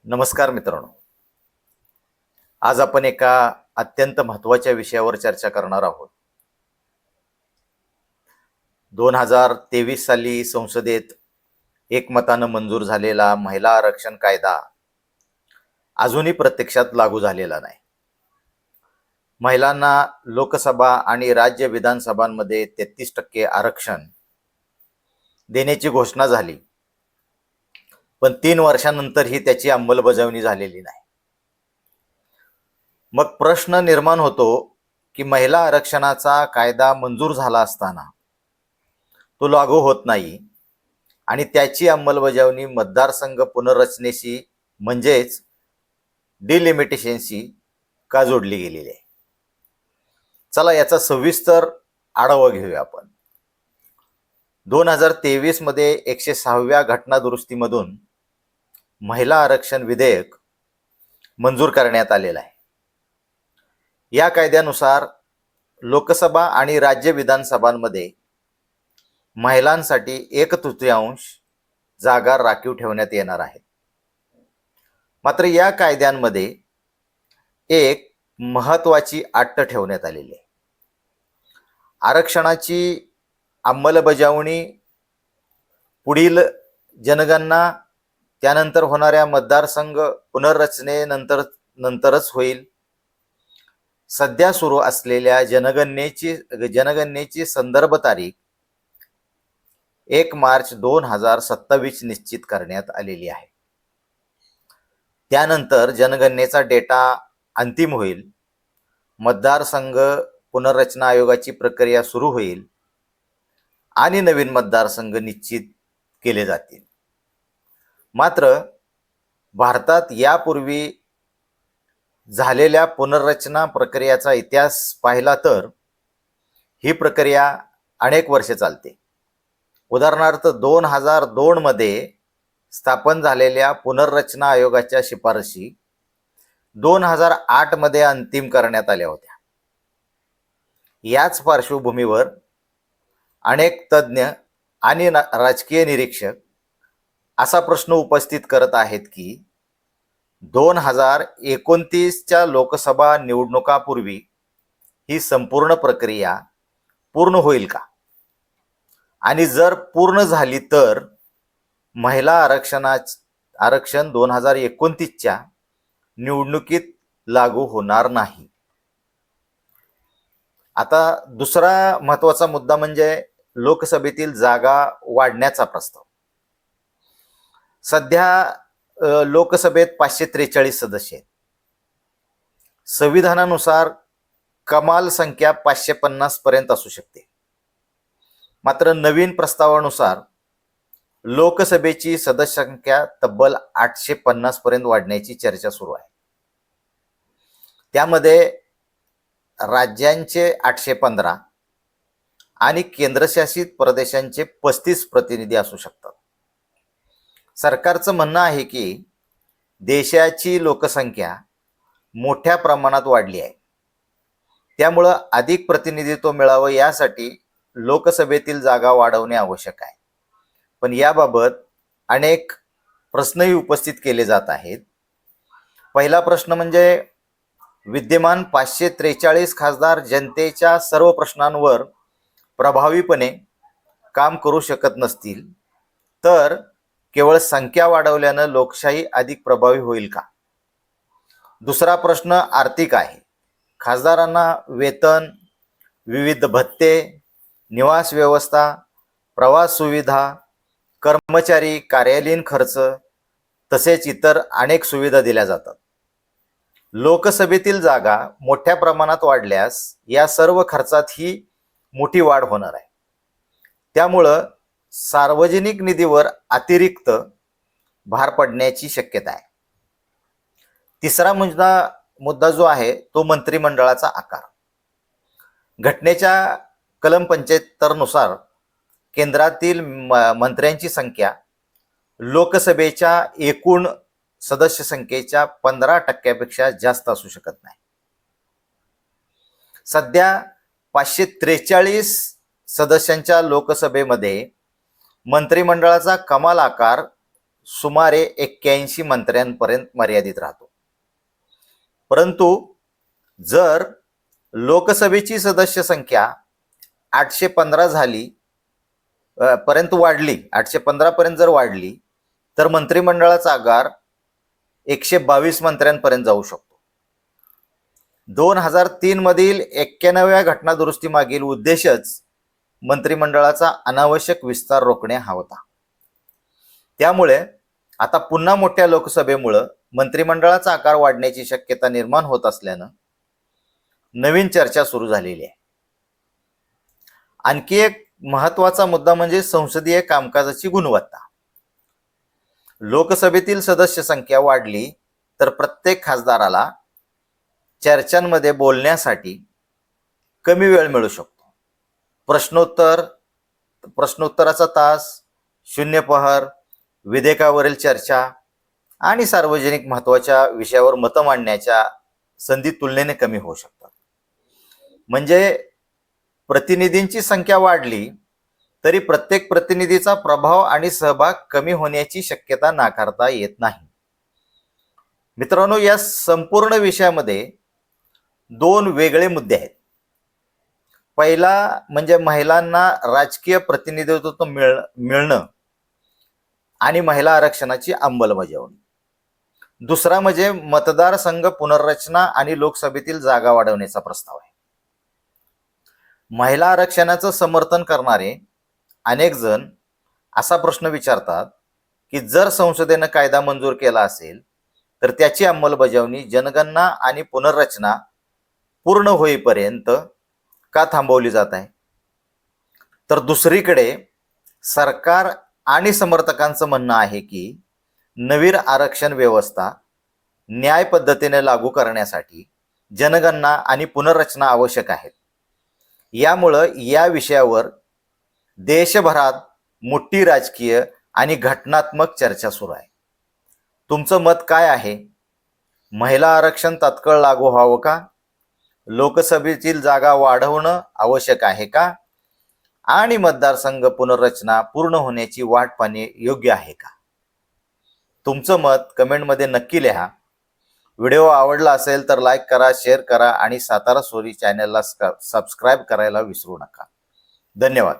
नमस्कार मित्रांनो. आज आपण एका अत्यंत महत्त्वाच्या विषयावर चर्चा करणार आहोत. 2023 साली संसदेत एकमतानं मंजूर झालेला महिला आरक्षण कायदा अजूनही प्रत्यक्षात लागू झालेला नाही. महिलांना लोकसभा आणि राज्य विधानसभांमध्ये 33% आरक्षण देण्याची घोषणा झाली, पण 3 वर्षांनंतरही त्याची अंमलबजावणी झालेली नाही. मग प्रश्न निर्माण होतो की महिला आरक्षणाचा कायदा मंजूर झाला असताना तो लागू होत नाही आणि त्याची अंमलबजावणी मतदारसंघ पुनर्रचनेशी म्हणजेच डिलिमिटेशनशी का जोडली गेलेली आहे? चला याचा सविस्तर आढावा घेऊया आपण. 2023 मध्ये 106व्या घटना दुरुस्तीमधून महिला आरक्षण विधेयक मंजूर करण्यात आलेलं आहे. या कायद्यानुसार लोकसभा आणि राज्य विधानसभांमध्ये महिलांसाठी 1/3 जागा राखीव ठेवण्यात येणार आहेत. मात्र या कायद्यांमध्ये एक महत्त्वाची अट ठेवण्यात आलेली आहे. आरक्षणाची अंमलबजावणी पुढील जनगणना त्यानंतर होणाऱ्या मतदारसंघ पुनर्रचनेनंतरच होईल. सध्या सुरू असलेल्या जनगणनेची संदर्भ तारीख 1 मार्च 2027 निश्चित करण्यात आलेली आहे. त्यानंतर जनगणनेचा डेटा अंतिम होईल, मतदारसंघ पुनर्रचना आयोगाची प्रक्रिया सुरू होईल आणि नवीन मतदारसंघ निश्चित केले जातील. मात्र भारतात यापूर्वी झालेल्या पुनर्रचना प्रक्रियेचा इतिहास पाहिला तर ही प्रक्रिया अनेक वर्षे चालते. उदाहरणार्थ 2002 मध्ये स्थापन झालेल्या पुनर्रचना आयोगाच्या शिफारशी 2008 मध्ये अंतिम करण्यात आल्या होत्या. याच पार्श्वभूमीवर अनेक तज्ज्ञ आणि राजकीय निरीक्षक असा प्रश्न उपस्थित करत आहेत की 2029च्या लोकसभा निवडणुकापूर्वी ही संपूर्ण प्रक्रिया पूर्ण होईल का? आणि जर पूर्ण झाली तर महिला आरक्षण 2029च्या निवडणुकीत लागू होणार नाही. आता दुसरा महत्त्वाचा मुद्दा म्हणजे लोकसभेतील जागा वाढण्याचा प्रस्ताव. सध्या लोकसभेत 543 सदस्य आहेत. संविधानानुसार कमाल संख्या 550 पर्यंत असू शकते. मात्र नवीन प्रस्तावानुसार लोकसभेची सदस्य संख्या तब्बल 850 पर्यंत वाढण्याची चर्चा सुरू आहे. त्यामध्ये राज्यांचे 815 आणि केंद्रशासित प्रदेशांचे 35 प्रतिनिधी असू शकतात. सरकारचं म्हणणं आहे की देशाची लोकसंख्या मोठ्या प्रमाणात वाढली आहे, त्यामुळं अधिक प्रतिनिधित्व मिळावं यासाठी लोकसभेतील जागा वाढवणे आवश्यक आहे. पण याबाबत अनेक प्रश्नही उपस्थित केले जात आहेत. पहिला प्रश्न म्हणजे विद्यमान 543 खासदार जनतेच्या सर्व प्रश्नांवर प्रभावीपणे काम करू शकत नसतील तर केवळ संख्या वाढवल्यानं लोकशाही अधिक प्रभावी होईल का? दुसरा प्रश्न आर्थिक आहे. खासदारांना वेतन, विविध भत्ते, निवास व्यवस्था, प्रवास सुविधा, कर्मचारी कार्यालयीन खर्च तसेच इतर अनेक सुविधा दिल्या जातात. लोकसभेतील जागा मोठ्या प्रमाणात वाढल्यास या सर्व खर्चात ही मोठी वाढ होणार आहे. त्यामुळं सार्वजनिक निधीवर अतिरिक्त भार पडण्याची शक्यता आहे. तिसरा मुद्दा जो आहे तो मंत्रिमंडळाचा आकार. घटनेच्या कलम 75 नुसार केंद्रातील मंत्र्यांची संख्या लोकसभेच्या एकूण सदस्य संख्येच्या 15% जास्त असू शकत नाही. सध्या 543 सदस्यांच्या लोकसभेमध्ये मंत्रिमंडळाचा कमाल आकार सुमारे 81 मंत्र्यांपर्यंत मर्यादित राहतो. परंतु जर लोकसभेची सदस्य संख्या 815 झाली पर्यंत वाढली, 815 पर्यंत जर वाढली, तर मंत्रिमंडळाचा आकार 122 मंत्र्यांपर्यंत जाऊ शकतो. 2003 मधील 91व्या घटना दुरुस्ती मागील उद्देशच मंत्रिमंडळाचा अनावश्यक विस्तार रोखणे हा होता. त्यामुळे आता पुन्हा मोठ्या लोकसभेमुळे मंत्रिमंडळाचा आकार वाढण्याची शक्यता निर्माण होत असल्यानं नवीन चर्चा सुरू झालेली आहे. आणखी एक महत्वाचा मुद्दा म्हणजे संसदीय कामकाजाची गुणवत्ता. लोकसभेतील सदस्य संख्या वाढली तर प्रत्येक खासदाराला चर्चांमध्ये बोलण्यासाठी कमी वेळ मिळू शकतो. प्रश्नोत्तराचा तास, शून्यप्रहर, विधेयकावरील चर्चा आणि सार्वजनिक महत्त्वाच्या विषयावर मतं मांडण्याच्या संधी तुलनेने कमी होऊ शकतात. म्हणजे प्रतिनिधींची संख्या वाढली तरी प्रत्येक प्रतिनिधीचा प्रभाव आणि सहभाग कमी होण्याची शक्यता नाकारता येत नाही. मित्रांनो, या संपूर्ण विषयामध्ये 2 वेगळे मुद्दे आहेत. पहिला म्हणजे महिलांना राजकीय प्रतिनिधित्व मिळणं आणि महिला आरक्षणाची अंमलबजावणी. दुसरा म्हणजे मतदारसंघ पुनर्रचना आणि लोकसभेतील जागा वाढवण्याचा प्रस्ताव आहे. महिला आरक्षणाचं समर्थन करणारे अनेक जण असा प्रश्न विचारतात की जर संसदेनं कायदा मंजूर केला असेल तर त्याची अंमलबजावणी, जनगणना आणि पुनर्रचना पूर्ण होईपर्यंत का थांबवली जात आहे? तर दुसरीकडे सरकार आणि समर्थकांचं म्हणणं आहे की नवीन आरक्षण व्यवस्था न्याय पद्धतीने लागू करण्यासाठी जनगणना आणि पुनर्रचना आवश्यक आहेत. यामुळं या विषयावर देशभरात मोठी राजकीय आणि घटनात्मक चर्चा सुरू आहे. तुमचं मत काय आहे? महिला आरक्षण तात्काळ लागू व्हावं का? लोकसभेतील जागा वाढवणं आवश्यक आहे का? आणि मतदारसंघ पुनर्रचना पूर्ण होण्याची वाट पाहणे योग्य आहे का? तुमचं मत कमेंटमध्ये नक्की लिहा. व्हिडिओ आवडला असेल तर लाईक करा, शेअर करा आणि सातारा स्टोरी चॅनलला सबस्क्राईब करायला विसरू नका. धन्यवाद.